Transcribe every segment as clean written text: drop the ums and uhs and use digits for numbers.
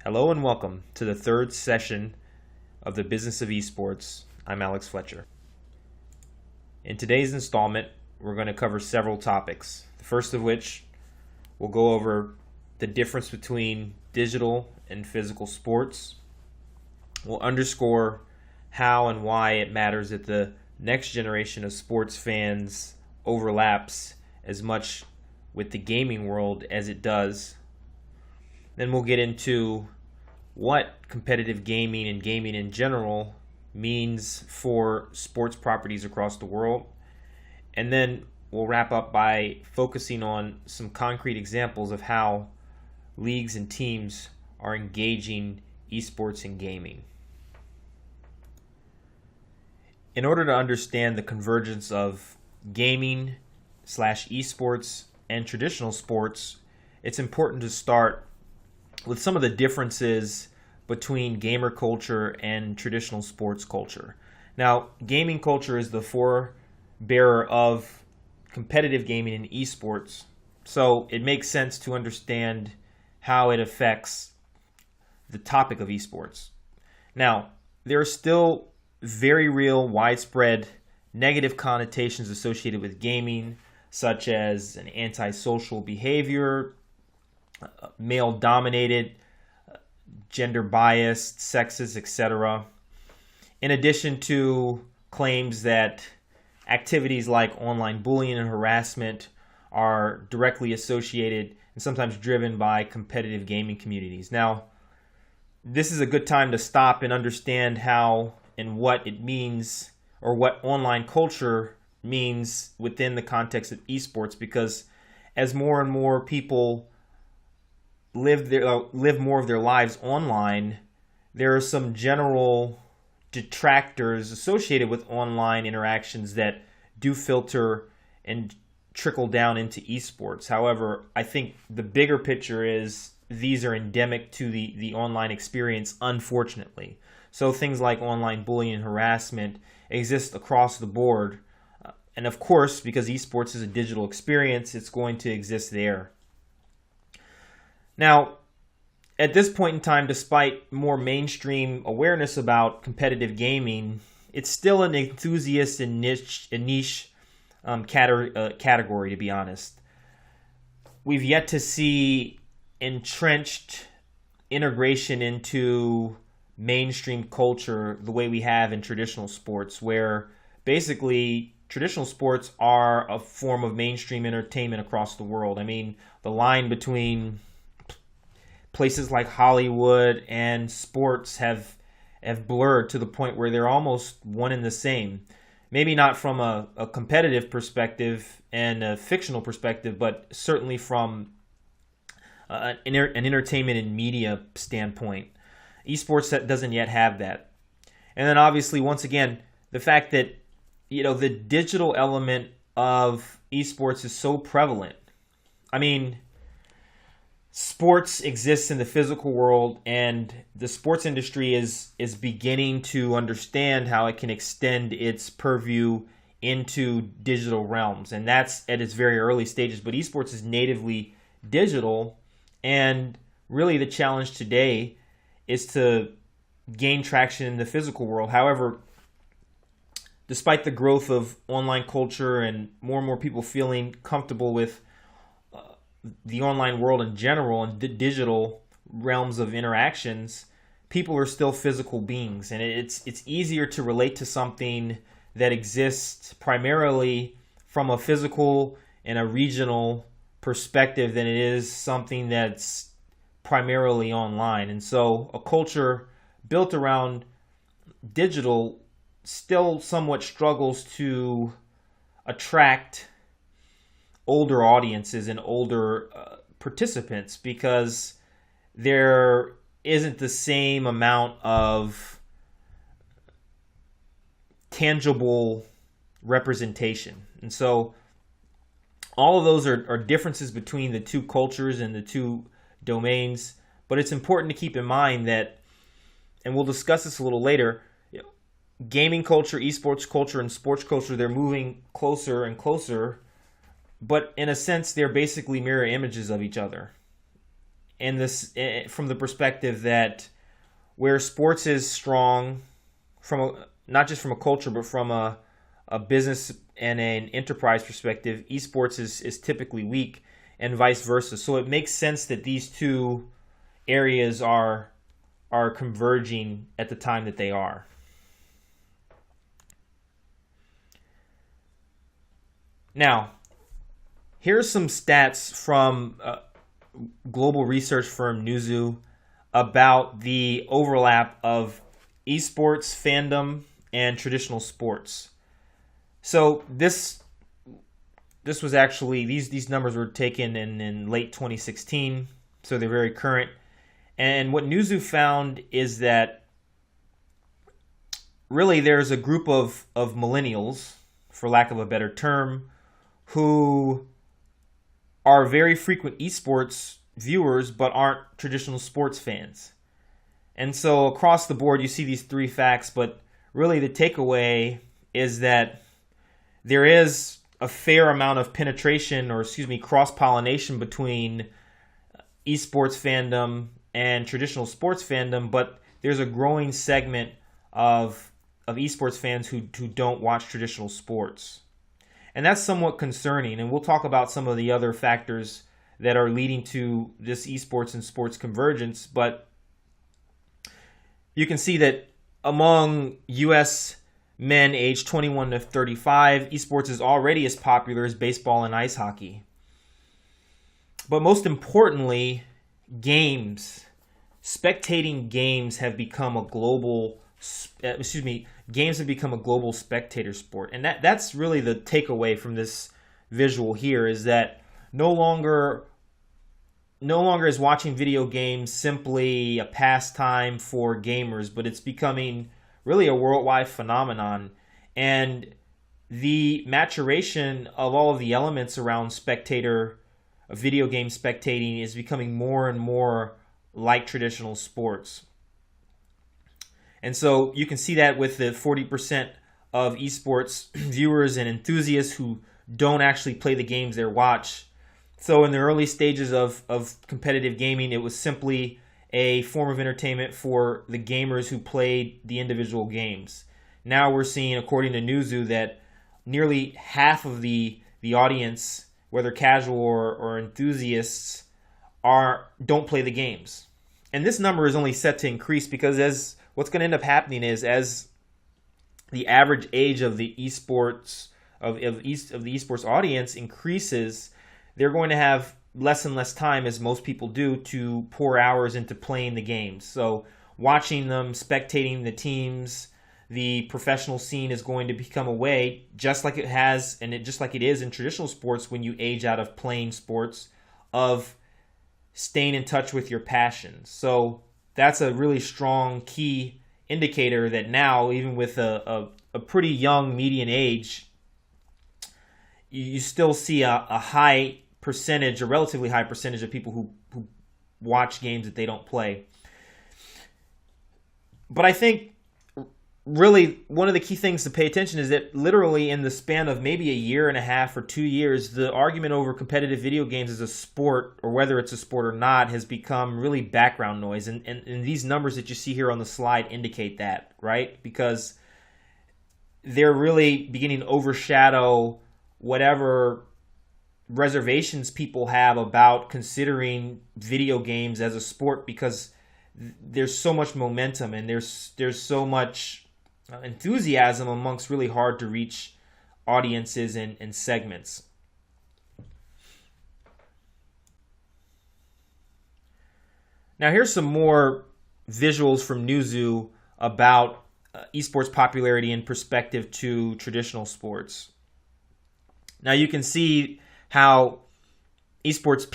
Hello and welcome to the third session of the Business of Esports. I'm Alex Fletcher. In today's installment, we're going to cover several topics. The first of which, we'll go over the difference between digital and physical sports. We'll underscore how and why it matters that the next generation of sports fans overlaps as much with the gaming world as it does. Then we'll get into what competitive gaming and gaming in general means for sports properties across the world. And then we'll wrap up by focusing on some concrete examples of how leagues and teams are engaging esports and gaming. In order to understand the convergence of gaming / esports and traditional sports, it's important to start with some of the differences between gamer culture and traditional sports culture. Now, gaming culture is the forebearer of competitive gaming and esports, so it makes sense to understand how it affects the topic of esports. Now, there are still very real, widespread negative connotations associated with gaming, such as an antisocial behavior, male-dominated, gender-biased, sexist, etc. In addition to claims that activities like online bullying and harassment are directly associated and sometimes driven by competitive gaming communities. Now, this is a good time to stop and understand how and what it means, or what online culture means within the context of esports, because as more and more people live more of their lives online, there are some general detractors associated with online interactions that do filter and trickle down into esports. However, I think the bigger picture is these are endemic to the online experience, unfortunately. So things like online bullying and harassment exist across the board. And of course, because esports is a digital experience, it's going to exist there. Now, at this point in time, despite more mainstream awareness about competitive gaming, it's still an enthusiast and niche category, to be honest. We've yet to see entrenched integration into mainstream culture the way we have in traditional sports, where basically traditional sports are a form of mainstream entertainment across the world. I mean, the line between places like Hollywood and sports have blurred to the point where they're almost one and the same. Maybe not from a competitive perspective and a fictional perspective, but certainly from an entertainment and media standpoint. Esports doesn't yet have that. And then obviously, once again, the fact that the digital element of esports is so prevalent. I mean, sports exists in the physical world, and the sports industry is beginning to understand how it can extend its purview into digital realms, and that's at its very early stages. But esports is natively digital, and really the challenge today is to gain traction in the physical world. However, despite the growth of online culture and more people feeling comfortable with the online world in general and digital realms of interactions, people are still physical beings, and it's easier to relate to something that exists primarily from a physical and a regional perspective than it is something that's primarily online. And so a culture built around digital still somewhat struggles to attract older audiences and older participants, because there isn't the same amount of tangible representation. And so all of those are differences between the two cultures and the two domains. But it's important to keep in mind that, and we'll discuss this a little later, gaming culture, esports culture, and sports culture, they're moving closer and closer, but in a sense, they're basically mirror images of each other. and this from the perspective that where sports is strong, not just from a culture, but from a business and an enterprise perspective, esports is typically weak, and vice versa. So it makes sense that these two areas are converging at the time that they are. Now, here's some stats from global research firm Newzoo about the overlap of esports fandom and traditional sports. So this was actually, these numbers were taken in late 2016, so they're very current. And what Newzoo found is that really there's a group of millennials, for lack of a better term, who are very frequent esports viewers but aren't traditional sports fans. And so across the board you see these three facts, but really the takeaway is that there is a fair amount of penetration, or cross-pollination between esports fandom and traditional sports fandom, but there's a growing segment of esports fans who don't watch traditional sports. And that's somewhat concerning, and we'll talk about some of the other factors that are leading to this esports and sports convergence, but you can see that among U.S. men aged 21 to 35, esports is already as popular as baseball and ice hockey. But most importantly, spectating games have become a global games have become a global spectator sport. And that's really the takeaway from this visual here, is that no longer is watching video games simply a pastime for gamers, but it's becoming really a worldwide phenomenon. And the maturation of all of the elements around video game spectating is becoming more and more like traditional sports. And so you can see that with the 40% of esports viewers and enthusiasts who don't actually play the games they watch. So in the early stages of competitive gaming, it was simply a form of entertainment for the gamers who played the individual games. Now we're seeing, according to Newzoo, that nearly half of the audience, whether casual or enthusiasts, don't play the games. And this number is only set to increase because what's going to end up happening is, as the average age of the esports audience increases, they're going to have less and less time, as most people do, to pour hours into playing the games. So watching them, spectating the teams, the professional scene is going to become a way, just like it has, and just like it is in traditional sports when you age out of playing sports, of staying in touch with your passions. So that's a really strong key indicator that now, even with a pretty young median age, you still see a relatively high percentage of people who watch games that they don't play. But I think really one of the key things to pay attention is that literally in the span of maybe a year and a half or 2 years, the argument over competitive video games as a sport, or whether it's a sport or not, has become really background noise. And these numbers that you see here on the slide indicate that, right? Because they're really beginning to overshadow whatever reservations people have about considering video games as a sport, because there's so much momentum and there's so much enthusiasm amongst really hard to reach audiences and segments. Now here's some more visuals from Newzoo about esports popularity in perspective to traditional sports. Now you can see how esports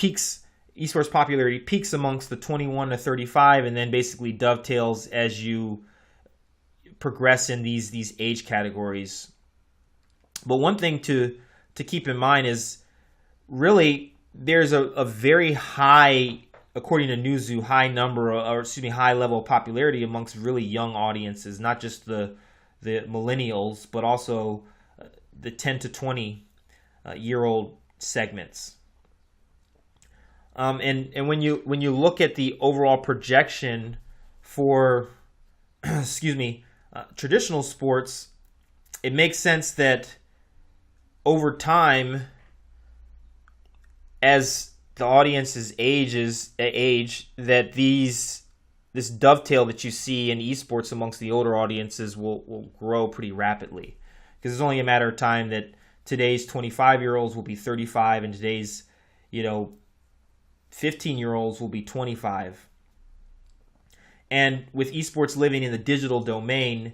popularity peaks amongst the 21 to 35 and then basically dovetails as you progress in these age categories. But one thing to keep in mind is really there's a very high, according to Newzoo, high level of popularity amongst really young audiences, not just the millennials, but also the 10 to 20 year old segments. And when you look at the overall projection for excuse me, traditional sports, it makes sense that over time, as the audience's age, that this dovetail that you see in esports amongst the older audiences will grow pretty rapidly, because it's only a matter of time that today's 25-year-olds will be 35 and today's 15-year-olds will be 25. And with esports living in the digital domain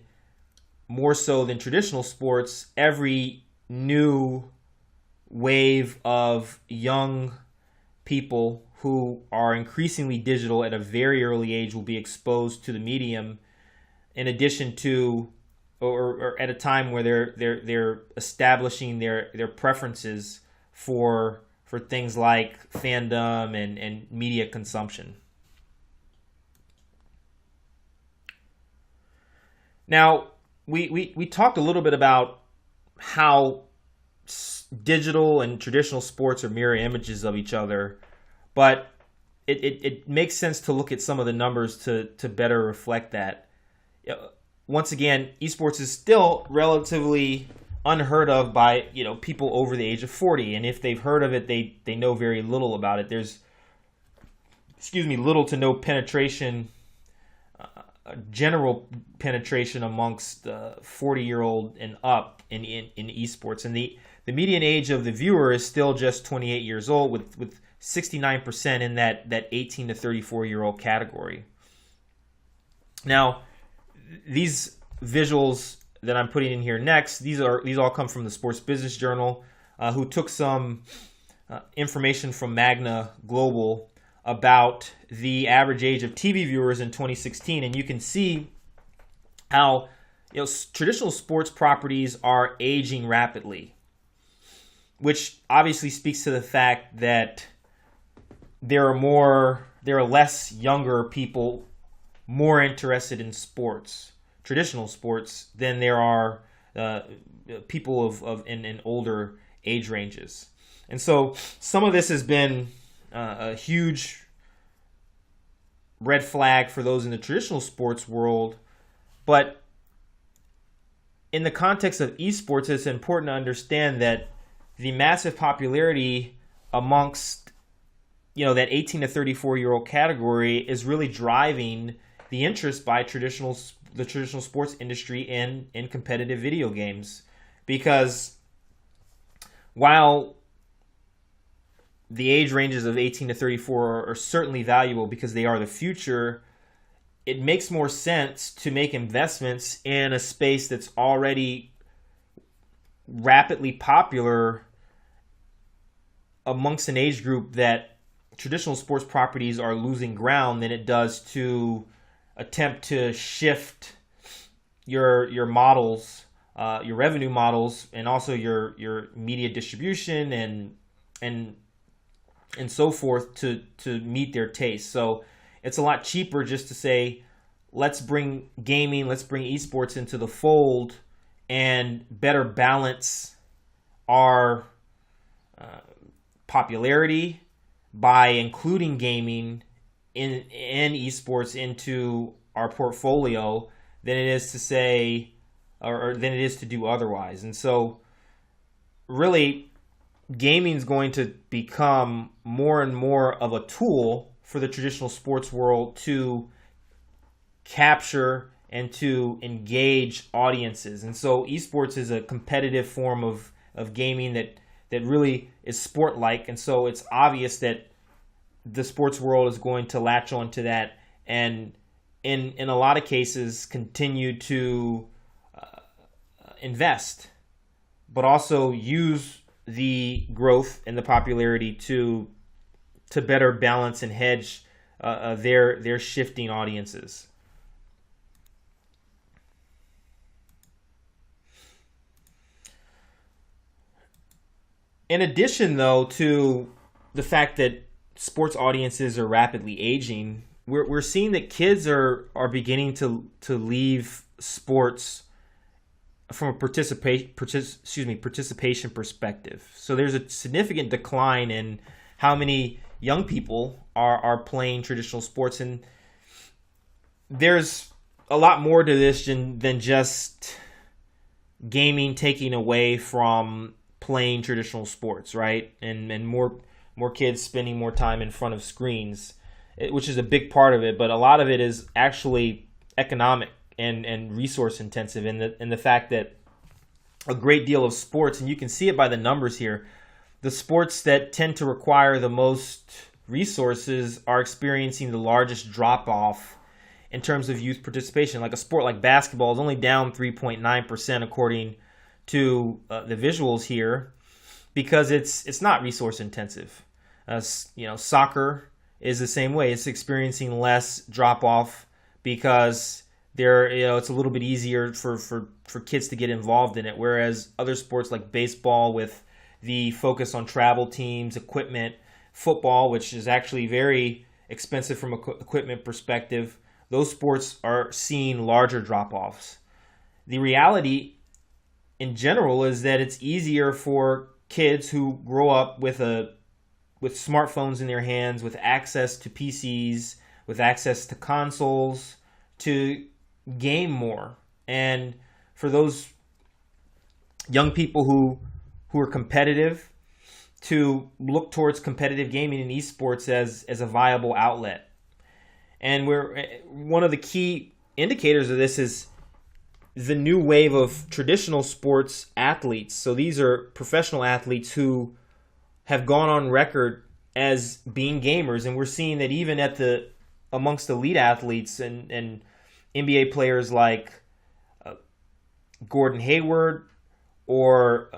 more so than traditional sports, every new wave of young people who are increasingly digital at a very early age will be exposed to the medium, in addition to or at a time where they're establishing their preferences for things like fandom and media consumption. Now, we talked a little bit about how digital and traditional sports are mirror images of each other, but it makes sense to look at some of the numbers to better reflect that. Once again, esports is still relatively unheard of by people over the age of 40, and if they've heard of it, they know very little about it. There's little to no penetration, general penetration amongst 40-year-old and up in esports, and the median age of the viewer is still just 28 years old, with 69% in that 18 to 34-year-old category. Now, these visuals that I'm putting in here next, these all come from the Sports Business Journal, who took some information from Magna Global about the average age of TV viewers in 2016, and you can see how traditional sports properties are aging rapidly, which obviously speaks to the fact that there are less younger people more interested in sports, traditional sports, than there are people in older age ranges. And so some of this has been a huge red flag for those in the traditional sports world, but in the context of esports, it's important to understand that the massive popularity amongst that 18 to 34-year-old category is really driving the interest by the traditional sports industry in competitive video games, because while the age ranges of 18 to 34 are certainly valuable because they are the future, it makes more sense to make investments in a space that's already rapidly popular amongst an age group that traditional sports properties are losing ground than it does to attempt to shift your models, your revenue models, and also your media distribution and so forth to meet their taste. So it's a lot cheaper just to say, let's bring gaming, let's bring esports into the fold and better balance our popularity by including gaming in esports into our portfolio than it is to say, or than it is to do otherwise. And so really, gaming is going to become more and more of a tool for the traditional sports world to capture and to engage audiences. And so esports is a competitive form of gaming that really is sport-like. And so it's obvious that the sports world is going to latch on to that and in a lot of cases continue to invest, but also use the growth and the popularity to better balance and hedge their shifting audiences. In addition, though, to the fact that sports audiences are rapidly aging, we're seeing that kids are beginning to leave sports from a participation perspective. So there's a significant decline in how many young people are playing traditional sports. And there's a lot more to this than just gaming taking away from playing traditional sports, right? And more kids spending more time in front of screens, which is a big part of it. But a lot of it is actually economic and resource intensive in the fact that a great deal of sports, and you can see it by the numbers here, the sports that tend to require the most resources are experiencing the largest drop off in terms of youth participation. Like a sport like basketball is only down 3.9% according to the visuals here, because it's not resource intensive. Soccer is the same way. It's experiencing less drop off because it's a little bit easier for kids to get involved in it. Whereas other sports like baseball, with the focus on travel teams, equipment, football, which is actually very expensive from an equipment perspective, those sports are seeing larger drop-offs. The reality in general is that it's easier for kids who grow up with smartphones in their hands, with access to PCs, with access to consoles, to game more. And for those young people who are competitive, to look towards competitive gaming and esports as a viable outlet. And one of the key indicators of this is the new wave of traditional sports athletes. So these are professional athletes who have gone on record as being gamers, and we're seeing that even amongst elite athletes and NBA players like Gordon Hayward or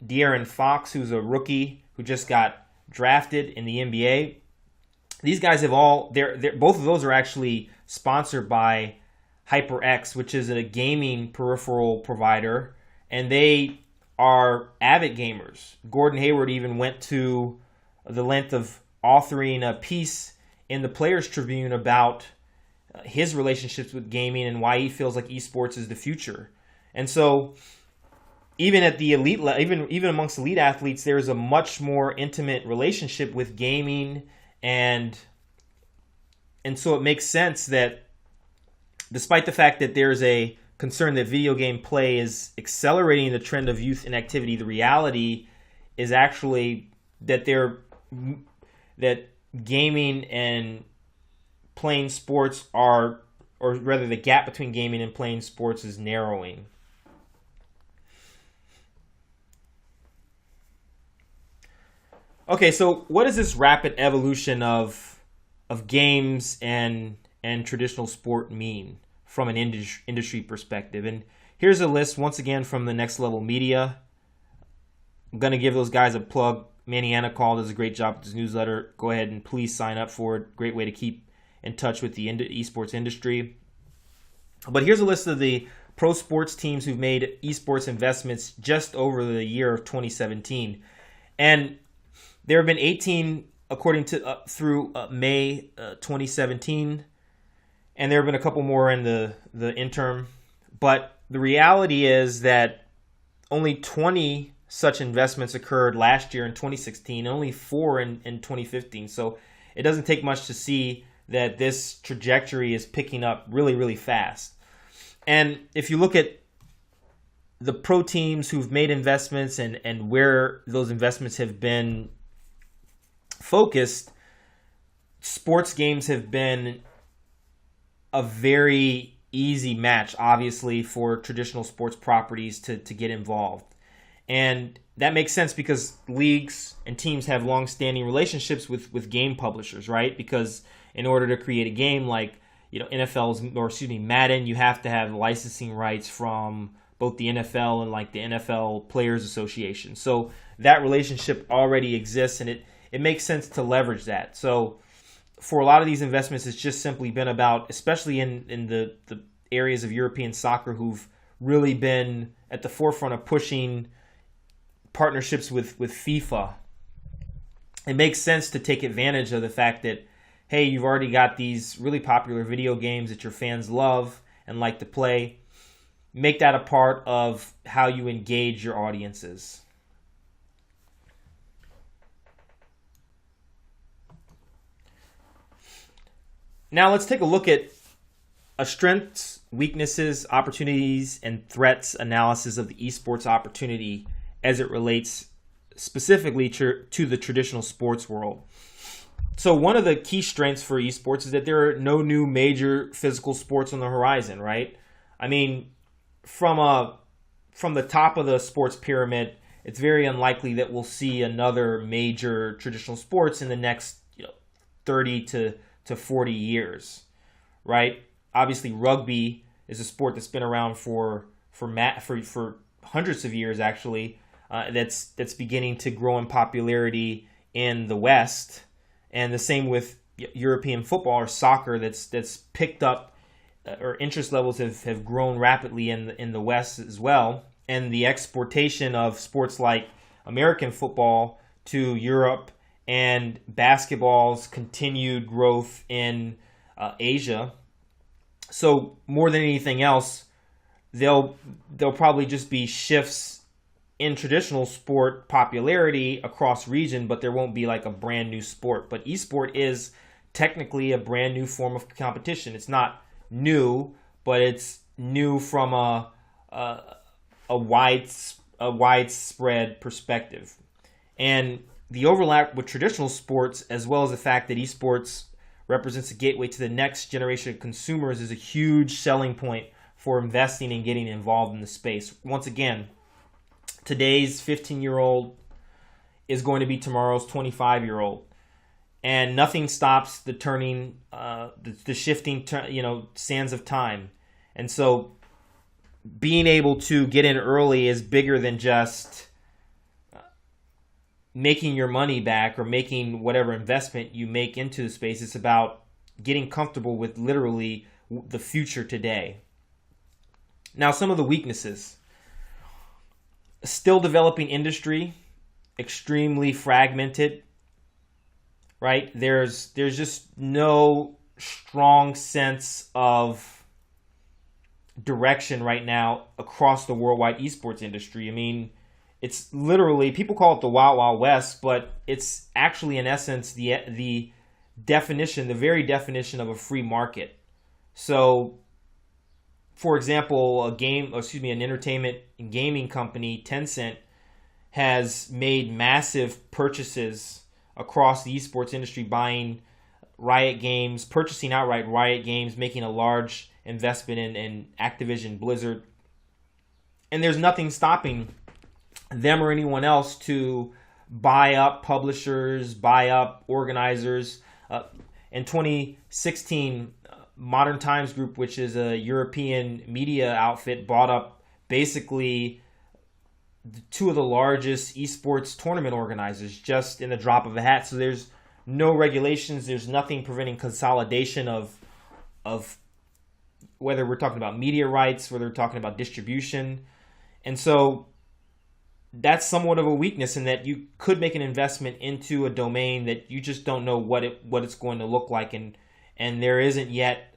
De'Aaron Fox, who's a rookie who just got drafted in the NBA. These guys have both of those are actually sponsored by HyperX, which is a gaming peripheral provider, and they are avid gamers. Gordon Hayward even went to the length of authoring a piece in the Players Tribune about his relationships with gaming and why he feels like esports is the future. And so even at the elite even amongst elite athletes, there's a much more intimate relationship with gaming. And so it makes sense that despite the fact that there's a concern that video game play is accelerating the trend of youth inactivity, the reality is actually that gaming and playing sports or rather the gap between gaming and playing sports is narrowing. Okay, so what is this rapid evolution of games and traditional sport mean from an industry perspective? And here's a list once again from the Next Level Media. I'm going to give those guys a plug. Manny Anacall does a great job with his newsletter. Go ahead and please sign up for it. Great way to keep in touch with the esports industry. But here's a list of the pro sports teams who've made esports investments just over the year of 2017. And there have been 18 according to through May 2017, and there have been a couple more in the interim. But the reality is that only 20 such investments occurred last year in 2016, only 4 in 2015. So it doesn't take much to see that this trajectory is picking up really, really fast. And if you look at the pro teams who've made investments and where those investments have been focused, sports games have been a very easy match, obviously, for traditional sports properties to get involved. And that makes sense because leagues and teams have long-standing relationships with game publishers, right? Because in order to create a game like Madden, you have to have licensing rights from both the NFL and like the NFL Players Association. So that relationship already exists, and it makes sense to leverage that. So for a lot of these investments, it's just simply been about, especially in the areas of European soccer who've really been at the forefront of pushing partnerships with FIFA. It makes sense to take advantage of the fact that, hey, you've already got these really popular video games that your fans love and like to play. Make that a part of how you engage your audiences. Now let's take a look at a strengths, weaknesses, opportunities, and threats analysis of the esports opportunity as it relates specifically to the traditional sports world. So one of the key strengths for esports is that there are no new major physical sports on the horizon, right? I mean, from the top of the sports pyramid, it's very unlikely that we'll see another major traditional sports in the next 30 to 40 years, right? Obviously, rugby is a sport that's been around for hundreds of years, actually. That's beginning to grow in popularity in the West, and the same with European football or soccer. That's picked up, or interest levels have grown rapidly in the West as well. And the exportation of sports like American football to Europe and basketball's continued growth in Asia. So more than anything else, there'll probably just be shifts in traditional sport popularity across region, but there won't be like a brand new sport. But esport is technically a brand new form of competition. It's not new, but it's new from a widespread perspective. And the overlap with traditional sports, as well as the fact that esports represents a gateway to the next generation of consumers, is a huge selling point for investing and getting involved in the space. Once again, today's 15-year-old is going to be tomorrow's 25-year-old, and nothing stops the shifting sands of time. And so being able to get in early is bigger than just making your money back or making whatever investment you make into the space. It's about getting comfortable with literally the future today. Now, some of the weaknesses. Still developing industry, extremely fragmented, right? There's just no strong sense of direction right now across the worldwide esports industry. I mean, it's literally, people call it the Wild Wild West, but it's actually in essence the definition, the very definition of a free market. So, for example, an entertainment and gaming company, Tencent, has made massive purchases across the esports industry, buying Riot Games, purchasing outright Riot Games, making a large investment in Activision Blizzard. And there's nothing stopping them or anyone else to buy up publishers, buy up organizers. In 2016, Modern Times Group, which is a European media outfit, bought up basically two of the largest esports tournament organizers just in the drop of a hat. So there's no regulations. There's nothing preventing consolidation of whether we're talking about media rights, whether we're talking about distribution. And so that's somewhat of a weakness in that you could make an investment into a domain that you just don't know what it's going to look like, and there isn't yet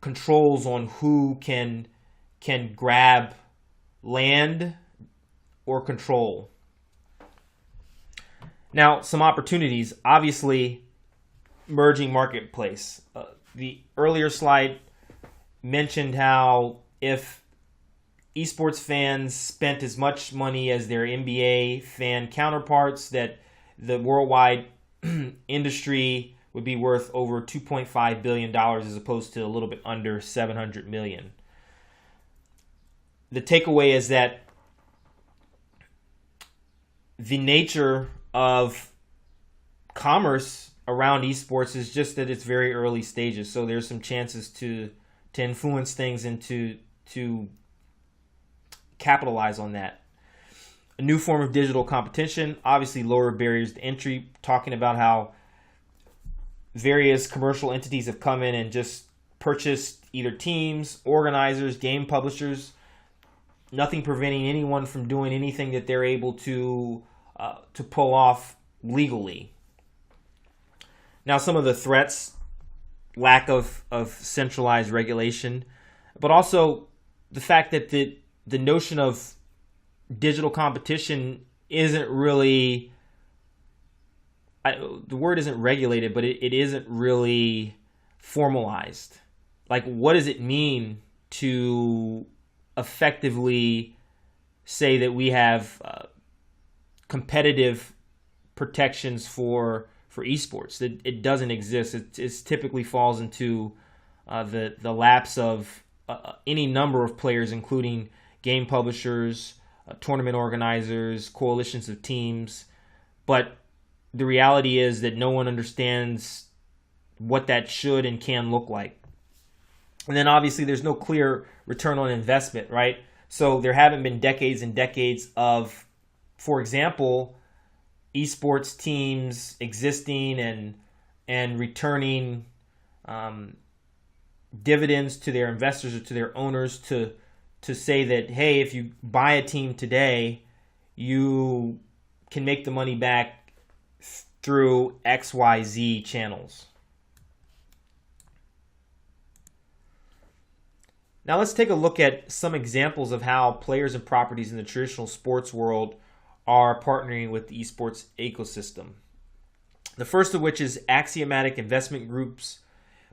controls on who can grab land or control. Now, some opportunities. Obviously, merging marketplace. The earlier slide mentioned how if esports fans spent as much money as their NBA fan counterparts, that the worldwide industry would be worth over $2.5 billion as opposed to a little bit under $700 million. The takeaway is that the nature of commerce around esports is just that it's very early stages. So there's some chances to influence things and to capitalize on that. A new form of digital competition, obviously lower barriers to entry, talking about how various commercial entities have come in and just purchased either teams, organizers, game publishers, nothing preventing anyone from doing anything that they're able to pull off legally. Now, some of the threats, lack of centralized regulation, but also the fact that the notion of digital competition isn't really, the word isn't regulated, but it isn't really formalized. Like, what does it mean to effectively say that we have competitive protections for esports? That it doesn't exist. It typically falls into the laps of any number of players, including game publishers, tournament organizers, coalitions of teams. But the reality is that no one understands what that should and can look like. And then obviously there's no clear return on investment, right? So there haven't been decades and decades of, for example, esports teams existing and returning dividends to their investors or to their owners to say that, hey, if you buy a team today, you can make the money back through XYZ channels. Now let's take a look at some examples of how players and properties in the traditional sports world are partnering with the esports ecosystem. The first of which is Axiomatic Investment Group's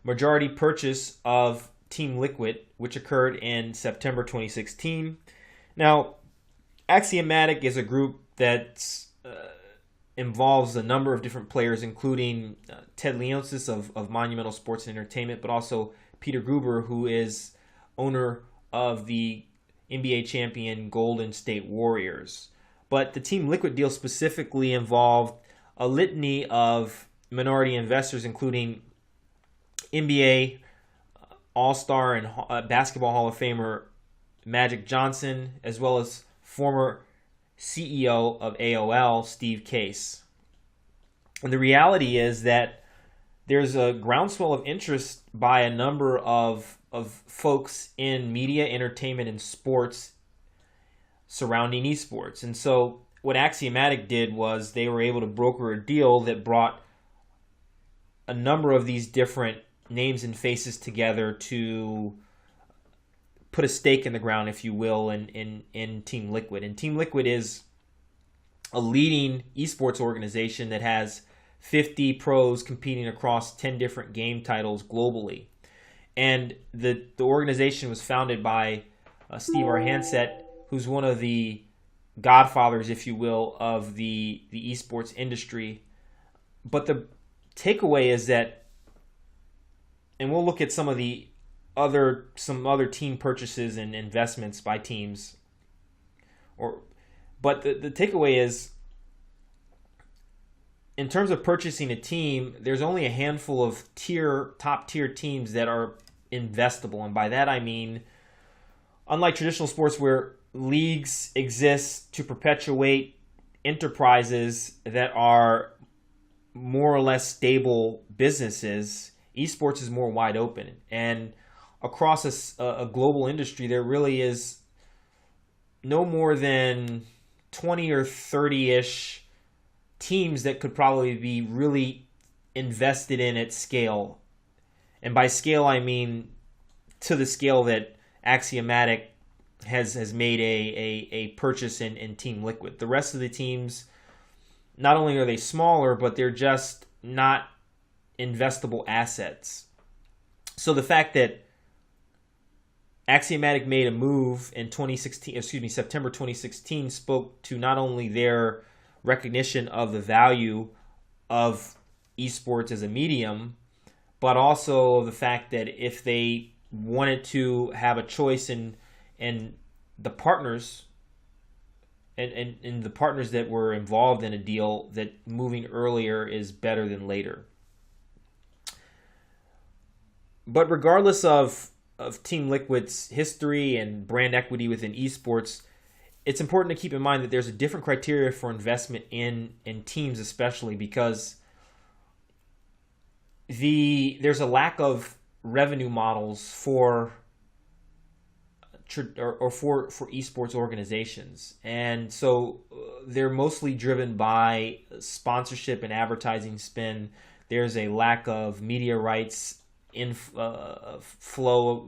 majority purchase of Team Liquid, which occurred in September 2016. Now, Axiomatic is a group that involves a number of different players, including Ted Leonsis of Monumental Sports and Entertainment, but also Peter Guber, who is owner of the NBA champion Golden State Warriors. But the Team Liquid deal specifically involved a litany of minority investors, including NBA All-Star and Basketball Hall of Famer Magic Johnson, as well as former CEO of AOL, Steve Case. And the reality is that there's a groundswell of interest by a number of folks in media, entertainment, and sports surrounding esports. And so what Axiomatic did was they were able to broker a deal that brought a number of these different names and faces together to put a stake in the ground, if you will, in Team Liquid. And Team Liquid is a leading esports organization that has 50 pros competing across 10 different game titles globally. And the organization was founded by Steve Arhanset, who's one of the godfathers, if you will, of the esports industry. But the takeaway is that, and we'll look at some other team purchases and investments by teams. But the takeaway is, in terms of purchasing a team, there's only a handful of top tier teams that are investable. And by that I mean, unlike traditional sports where leagues exist to perpetuate enterprises that are more or less stable businesses, esports is more wide open. And across a global industry, there really is no more than 20 or 30-ish teams that could probably be really invested in at scale. And by scale, I mean to the scale that Axiomatic has made a purchase in Team Liquid. The rest of the teams, not only are they smaller, but they're just not investable assets. So the fact that Axiomatic made a move in September 2016 spoke to not only their recognition of the value of esports as a medium, but also the fact that if they wanted to have a choice in the partners and the partners that were involved in a deal, that moving earlier is better than later. But regardless of Team Liquid's history and brand equity within esports, it's important to keep in mind that there's a different criteria for investment in teams, especially because there's a lack of revenue models for esports organizations. And so they're mostly driven by sponsorship and advertising spend. There's a lack of media rights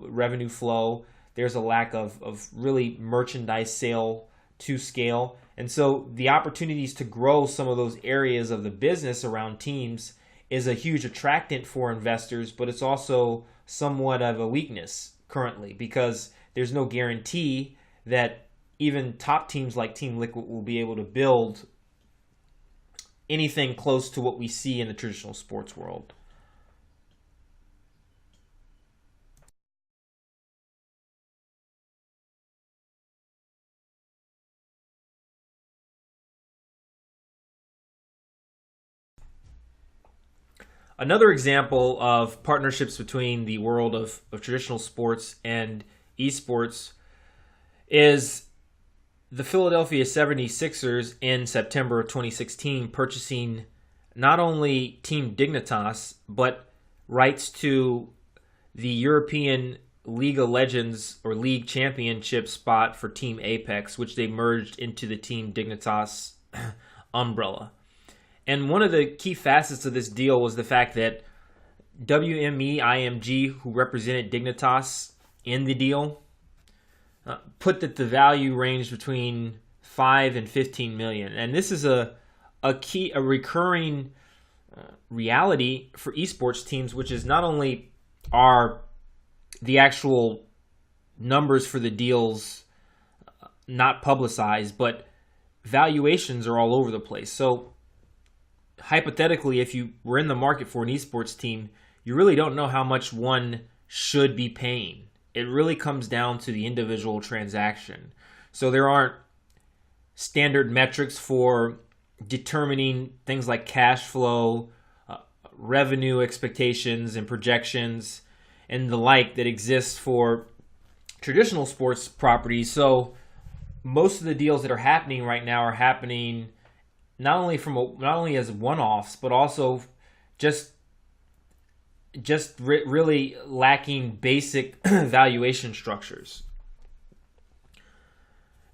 revenue flow. There's a lack of really merchandise sale to scale. And so the opportunities to grow some of those areas of the business around teams is a huge attractant for investors, but it's also somewhat of a weakness currently because there's no guarantee that even top teams like Team Liquid will be able to build anything close to what we see in the traditional sports world. Another example of partnerships between the world of traditional sports and esports is the Philadelphia 76ers in September of 2016 purchasing not only Team Dignitas, but rights to the European League of Legends or League Championship spot for Team Apex, which they merged into the Team Dignitas umbrella. And one of the key facets of this deal was the fact that WME IMG, who represented Dignitas in the deal, put that the value ranged between 5 and 15 million. And this is a recurring reality for esports teams, which is not only are the actual numbers for the deals not publicized, but valuations are all over the place. So hypothetically, if you were in the market for an esports team, you really don't know how much one should be paying. It really comes down to the individual transaction. So there aren't standard metrics for determining things like cash flow, revenue expectations and projections, and the like that exists for traditional sports properties. So most of the deals that are happening right now are happening not only as one-offs, but also just really lacking basic valuation structures.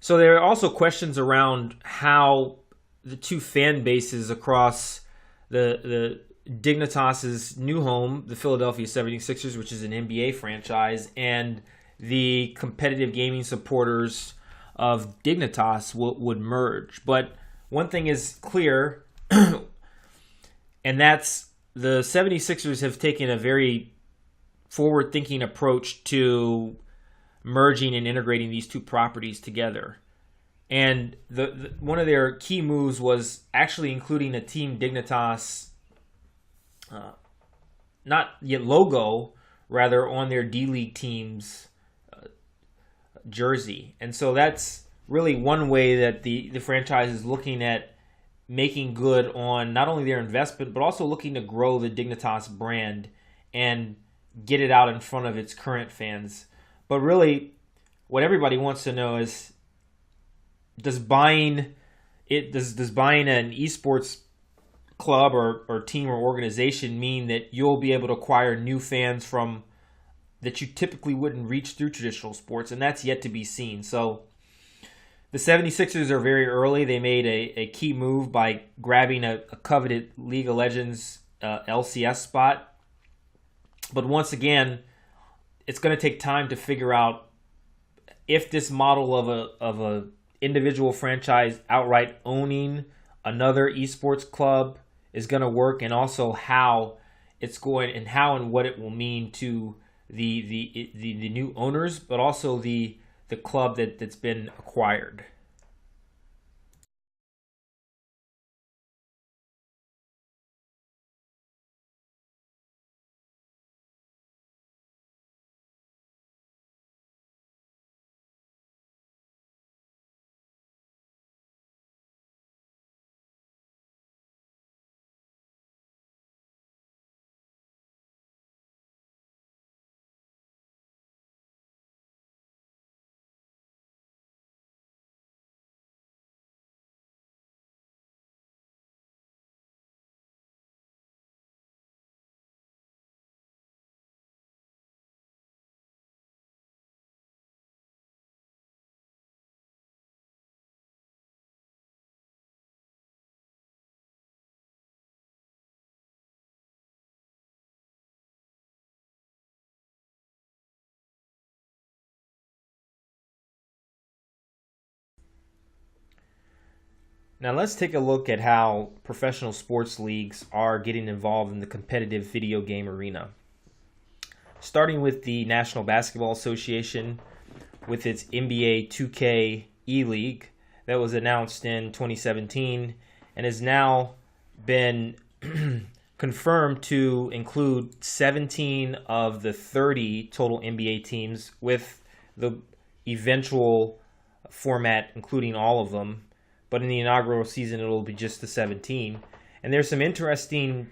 So there are also questions around how the two fan bases across the Dignitas's new home, the Philadelphia 76ers, which is an NBA franchise, and the competitive gaming supporters of Dignitas would merge. But one thing is clear, and that's the 76ers have taken a very forward-thinking approach to merging and integrating these two properties together. And one of their key moves was actually including a Team Dignitas, not yet logo, rather on their D-League team's jersey. And so that's really one way that the franchise is looking at making good on not only their investment, but also looking to grow the Dignitas brand and get it out in front of its current fans. But really, what everybody wants to know is, does buying an esports club or team or organization mean that you'll be able to acquire new fans from that you typically wouldn't reach through traditional sports? And that's yet to be seen. So the 76ers are very early. They made a key move by grabbing a coveted League of Legends LCS spot. But once again, it's going to take time to figure out if this model of a individual franchise outright owning another esports club is going to work, and also how it's going and how and what it will mean to the new owners, but also the club that's been acquired. Now let's take a look at how professional sports leagues are getting involved in the competitive video game arena. Starting with the National Basketball Association with its NBA 2K E-League that was announced in 2017 and has now been confirmed to include 17 of the 30 total NBA teams, with the eventual format including all of them. But in the inaugural season, it'll be just the 17. And there's some interesting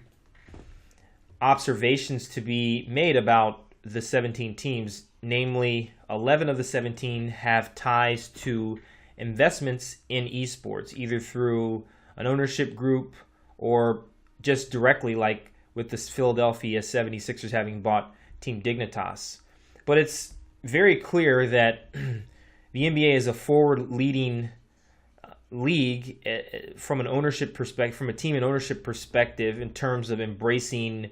observations to be made about the 17 teams. Namely, 11 of the 17 have ties to investments in esports, either through an ownership group or just directly, like with the Philadelphia 76ers having bought Team Dignitas. But it's very clear that the NBA is a forward-leading league from an ownership perspective, from a team and ownership perspective, in terms of embracing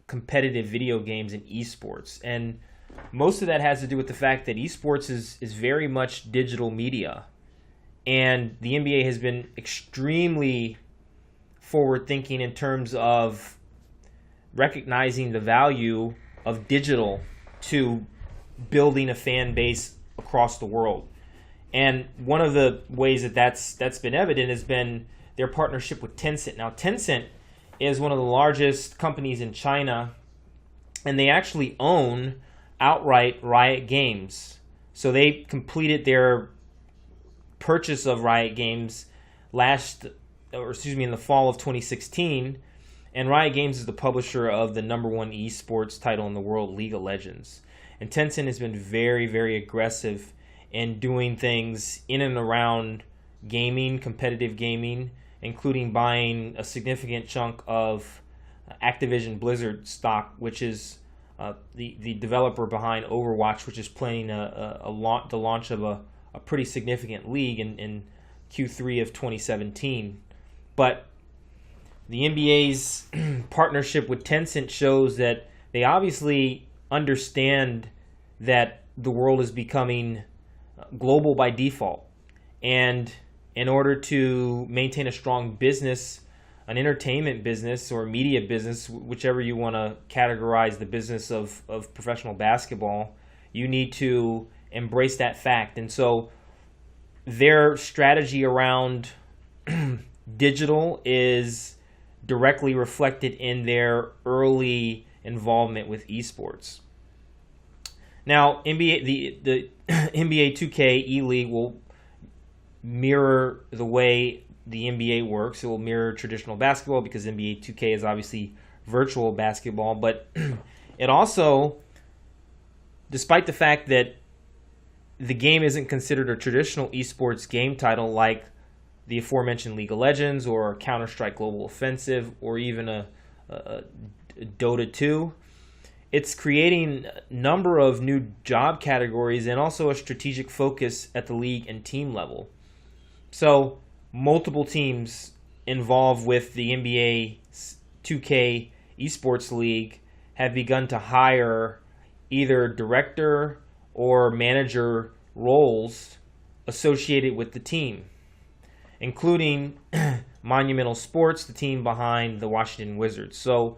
competitive video games and esports. And most of that has to do with the fact that esports is very much digital media. And the NBA has been extremely forward-thinking in terms of recognizing the value of digital to building a fan base across the world. And one of the ways that that's been evident has been their partnership with Tencent. Now, Tencent is one of the largest companies in China, and they actually own outright Riot Games. So they completed their purchase of Riot Games in the fall of 2016, and Riot Games is the publisher of the #1 esports title in the world, League of Legends. And Tencent has been very, very aggressive in doing things in and around gaming, competitive gaming, including buying a significant chunk of Activision Blizzard stock, which is the developer behind Overwatch, which is playing the launch of a pretty significant league in Q3 of 2017. But the NBA's partnership with Tencent shows that they obviously understand that the world is becoming global by default. And in order to maintain a strong business, an entertainment business or media business, whichever you want to categorize the business of professional basketball, you need to embrace that fact. And so their strategy around digital is directly reflected in their early involvement with esports. Now, the NBA 2K E-League will mirror the way the NBA works. It will mirror traditional basketball because NBA 2K is obviously virtual basketball. But it also, despite the fact that the game isn't considered a traditional esports game title like the aforementioned League of Legends or Counter-Strike Global Offensive or even a Dota 2, it's creating a number of new job categories and also a strategic focus at the league and team level. So multiple teams involved with the NBA 2K Esports League have begun to hire either director or manager roles associated with the team, including Monumental Sports, the team behind the Washington Wizards. So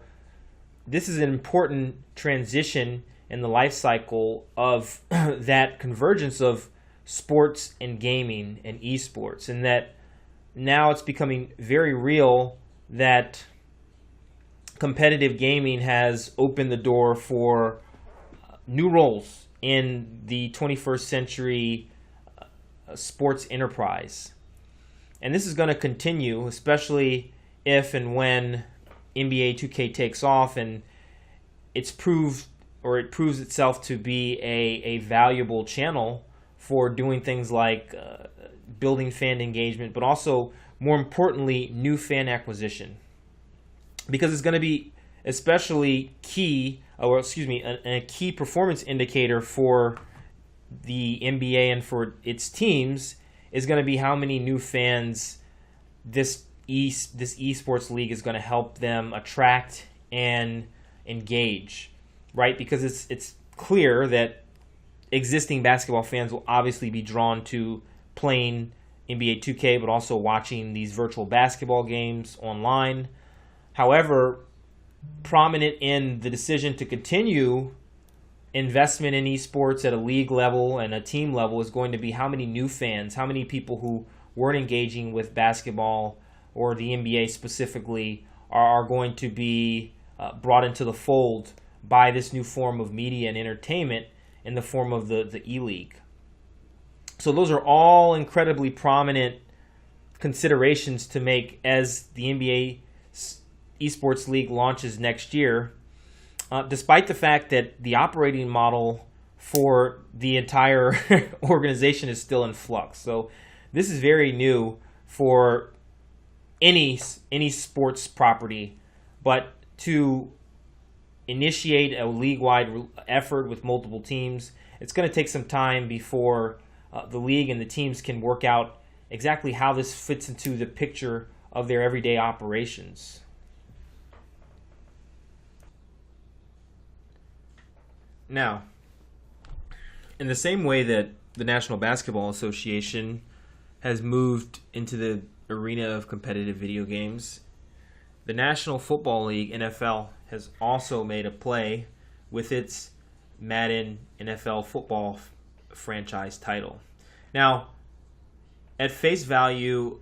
this is an important transition in the life cycle of that convergence of sports and gaming and esports, and that now it's becoming very real that competitive gaming has opened the door for new roles in the 21st century sports enterprise. And this is going to continue, especially if and when NBA 2K takes off and it proves itself to be a valuable channel for doing things like building fan engagement, but also, more importantly, new fan acquisition. Because it's going to be especially key, a key performance indicator for the NBA and for its teams is going to be how many new fans this esports league is going to help them attract and engage, right? Because it's clear that existing basketball fans will obviously be drawn to playing NBA 2K, but also watching these virtual basketball games online. However, prominent in the decision to continue investment in esports at a league level and a team level is going to be how many new fans, how many people who weren't engaging with basketball or the NBA specifically are going to be brought into the fold by this new form of media and entertainment in the form of the E-League. So those are all incredibly prominent considerations to make as the NBA Esports League launches next year, despite the fact that the operating model for the entire organization is still in flux. So this is very new for any sports property, but to initiate a league-wide effort with multiple teams, it's going to take some time before the league and the teams can work out exactly how this fits into the picture of their everyday operations. Now, in the same way that the National Basketball Association has moved into the arena of competitive video games, the National Football League, NFL, has also made a play with its Madden NFL football franchise title. Now, at face value,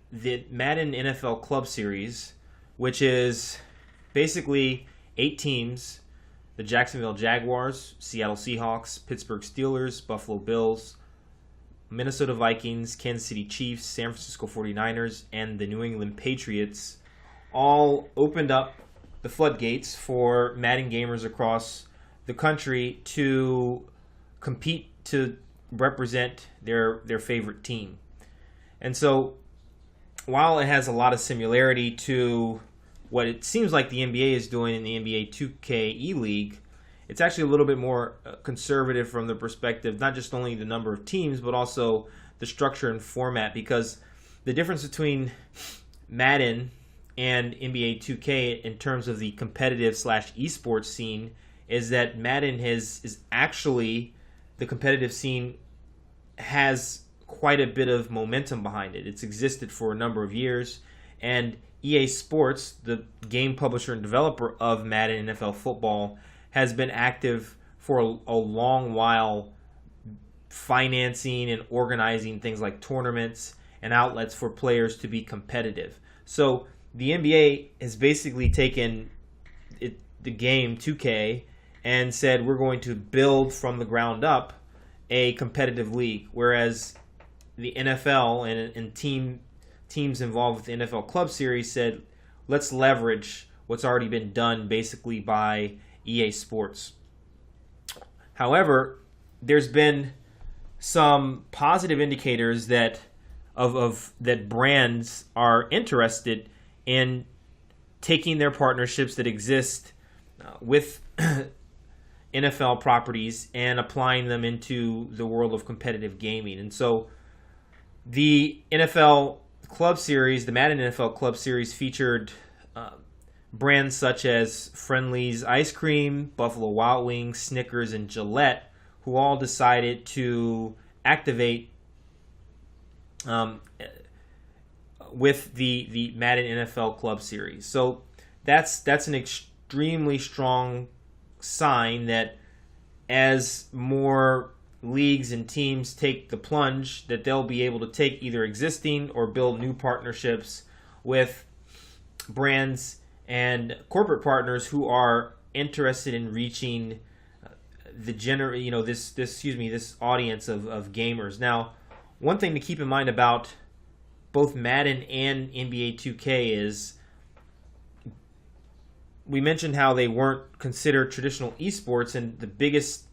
the Madden NFL Club Series, which is basically 8 teams, the Jacksonville Jaguars, Seattle Seahawks, Pittsburgh Steelers, Buffalo Bills, Minnesota Vikings, Kansas City Chiefs, San Francisco 49ers, and the New England Patriots, all opened up the floodgates for Madden gamers across the country to compete to represent their favorite team. And so, while it has a lot of similarity to what it seems like the NBA is doing in the NBA 2K E-League, it's actually a little bit more conservative from the perspective, not just only the number of teams, but also the structure and format, because the difference between Madden and NBA 2K in terms of the competitive / esports scene is that Madden is actually, the competitive scene has quite a bit of momentum behind it. It's existed for a number of years, and EA Sports, the game publisher and developer of Madden NFL Football, has been active for a long while, financing and organizing things like tournaments and outlets for players to be competitive. So the NBA has basically taken the game 2K and said, we're going to build from the ground up a competitive league, whereas the NFL and teams involved with the NFL Club Series said, let's leverage what's already been done basically by EA Sports. However, there's been some positive indicators that that brands are interested in taking their partnerships that exist with NFL properties and applying them into the world of competitive gaming. And so the NFL Club Series, the Madden NFL Club Series, featured brands such as Friendly's Ice Cream, Buffalo Wild Wings, Snickers, and Gillette, who all decided to activate with the Madden NFL Club Series. So that's an extremely strong sign that as more leagues and teams take the plunge, that they'll be able to take either existing or build new partnerships with brands and corporate partners who are interested in reaching this audience of gamers. Now, one thing to keep in mind about both Madden and NBA 2K is we mentioned how they weren't considered traditional esports, and the biggest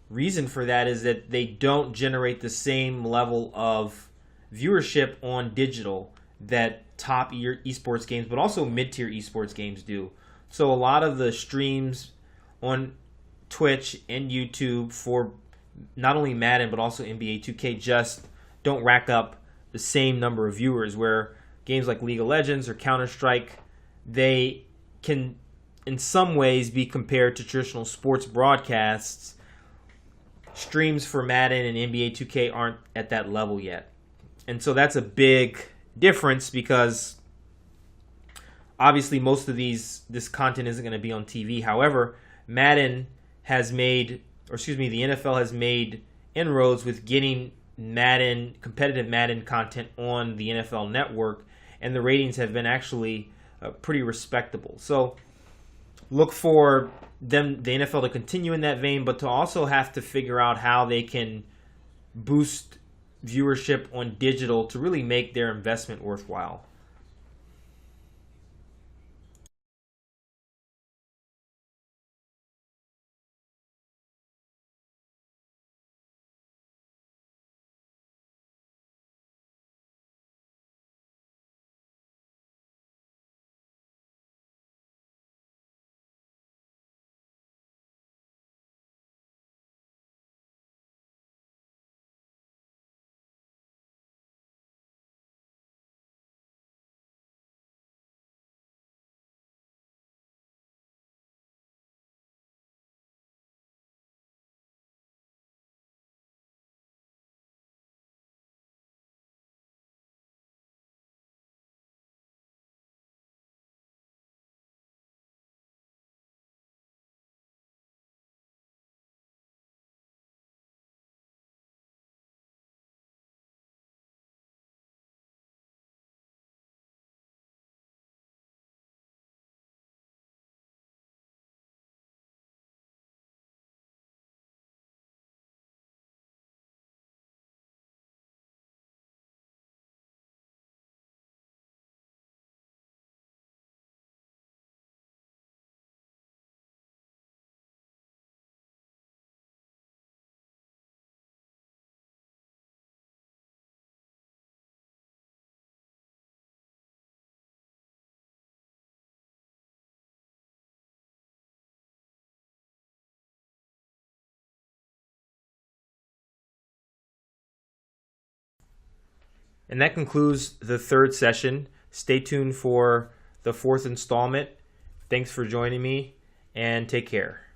reason for that is that they don't generate the same level of viewership on digital that top esports games, but also mid-tier esports games do. So a lot of the streams on Twitch and YouTube for not only Madden but also NBA 2K just don't rack up the same number of viewers, where games like League of Legends or Counter-Strike, they can in some ways be compared to traditional sports broadcasts. Streams for Madden and NBA 2K aren't at that level yet. And so that's a big difference because obviously most of this content isn't going to be on TV. However, Madden has made, or excuse me, the NFL has made inroads with getting competitive Madden content on the NFL Network, and the ratings have been actually pretty respectable. So look for the NFL to continue in that vein, but to also have to figure out how they can boost viewership on digital to really make their investment worthwhile. And that concludes the third session. Stay tuned for the fourth installment. Thanks for joining me, and take care.